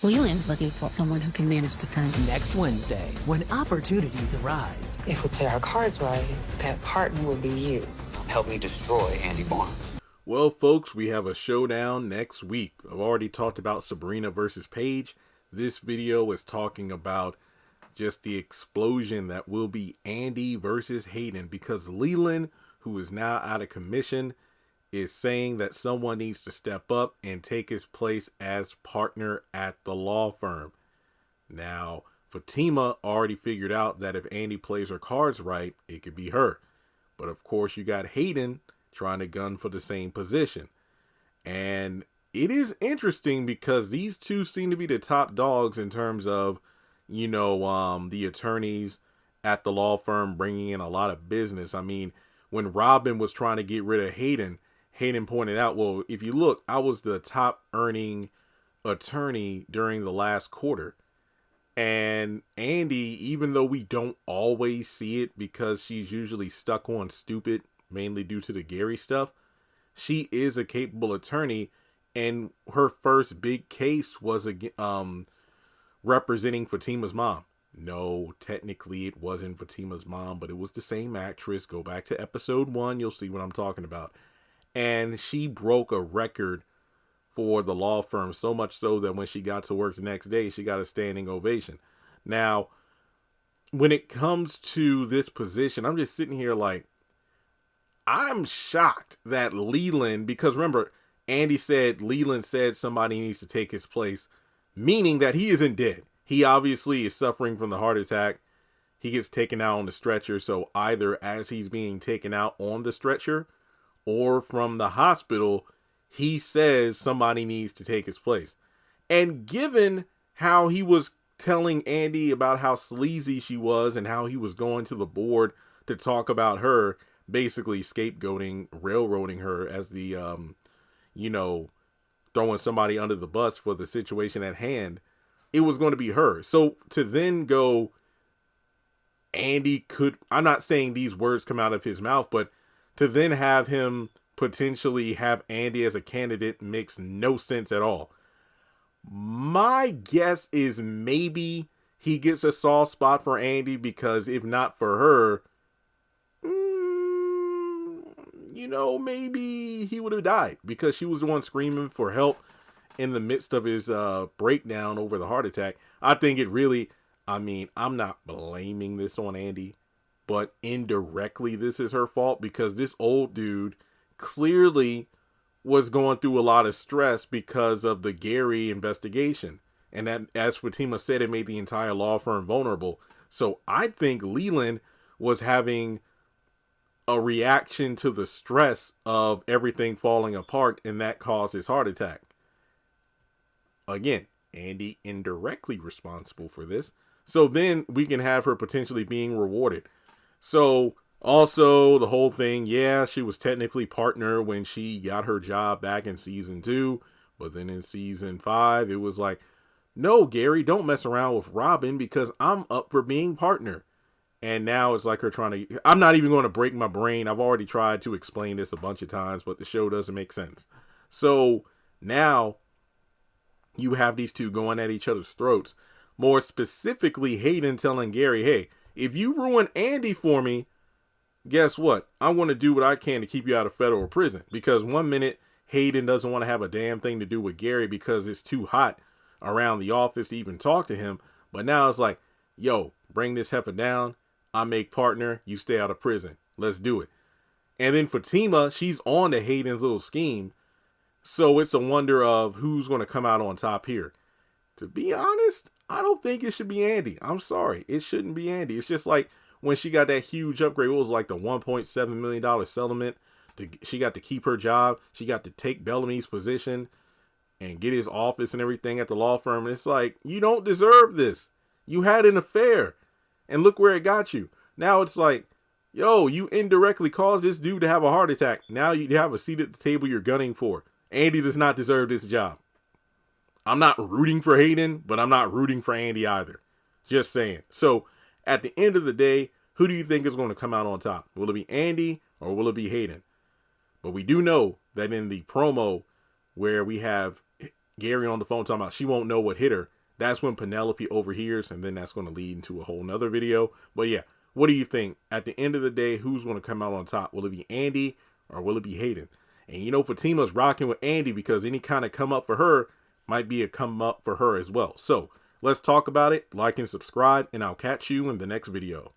Leland's looking for someone who can manage the firm. Next Wednesday, when opportunities arise. If we play our cards right, that partner will be you. Help me destroy Andi Barnes. Well, folks, we have a showdown next week. I've already talked about Sabrina versus Paige. This video is talking about just the explosion that will be Andi versus Hayden, because Leland, who is now out of commission, is saying that someone needs to step up and take his place as partner at the law firm. Now, Zatima already figured out that if Andi plays her cards right, it could be her. But of course, you got Hayden trying to gun for the same position. And it is interesting because these two seem to be the top dogs in terms of, the attorneys at the law firm bringing in a lot of business. I mean, when Robin was trying to get rid of Hayden pointed out, well, if you look, I was the top earning attorney during the last quarter. And Andi, even though we don't always see it because she's usually stuck on stupid, mainly due to the Gary stuff, she is a capable attorney. And her first big case was representing Zatima's mom. No, technically it wasn't Zatima's mom, but it was the same actress. Go back to episode 1. You'll see what I'm talking about. And she broke a record for the law firm, so much so that when she got to work the next day, she got a standing ovation. Now, when it comes to this position, I'm just sitting here like, I'm shocked that Leland, because remember, Leland said somebody needs to take his place, meaning that he isn't dead. He obviously is suffering from the heart attack. He gets taken out on the stretcher. So either as he's being taken out on the stretcher or from the hospital, he says somebody needs to take his place. And given how he was telling Andi about how sleazy she was and how he was going to the board to talk about her, basically scapegoating, railroading her as the, throwing somebody under the bus for the situation at hand, it was going to be her. So to then go, Andi could, I'm not saying these words come out of his mouth, but to then have him potentially have Andi as a candidate makes no sense at all. My guess is maybe he gets a soft spot for Andi because if not for her, maybe he would have died because she was the one screaming for help in the midst of his breakdown over the heart attack. I think it really, I'm not blaming this on Andi, but indirectly this is her fault because this old dude clearly was going through a lot of stress because of the Gary investigation. And that, as Zatima said, it made the entire law firm vulnerable. So I think Leland was having a reaction to the stress of everything falling apart, and that caused his heart attack. Again, Andi indirectly responsible for this. So then we can have her potentially being rewarded. So also the whole thing, yeah, she was technically partner when she got her job back in season 2. But then in season 5, it was like, no, Gary, don't mess around with Robin because I'm up for being partner. And now it's like her trying to, I'm not even going to break my brain. I've already tried to explain this a bunch of times, but the show doesn't make sense. So now you have these two going at each other's throats. More specifically, Hayden telling Gary, hey, if you ruin Andi for me, guess what? I'm going to do what I can to keep you out of federal prison. Because one minute, Hayden doesn't want to have a damn thing to do with Gary because it's too hot around the office to even talk to him. But now it's like, yo, bring this heifer down. I make partner. You stay out of prison. Let's do it. And then Zatima, she's on to Hayden's little scheme. So it's a wonder of who's going to come out on top here. To be honest, I don't think it should be Andi. I'm sorry. It shouldn't be Andi. It's just like when she got that huge upgrade, it was like the $1.7 million settlement. She got to keep her job. She got to take Bellamy's position and get his office and everything at the law firm. And it's like, you don't deserve this. You had an affair. And look where it got you. Now it's like, yo, you indirectly caused this dude to have a heart attack. Now you have a seat at the table you're gunning for. Andi does not deserve this job. I'm not rooting for Hayden, but I'm not rooting for Andi either. Just saying. So at the end of the day, who do you think is going to come out on top? Will it be Andi or will it be Hayden? But we do know that in the promo where we have Gary on the phone talking about she won't know what hit her. That's when Penelope overhears, and then that's going to lead into a whole nother video. But yeah, what do you think? At the end of the day, who's going to come out on top? Will it be Andi or will it be Hayden? And you know, Fatima's rocking with Andi because any kind of come up for her might be a come up for her as well. So let's talk about it. Like and subscribe, and I'll catch you in the next video.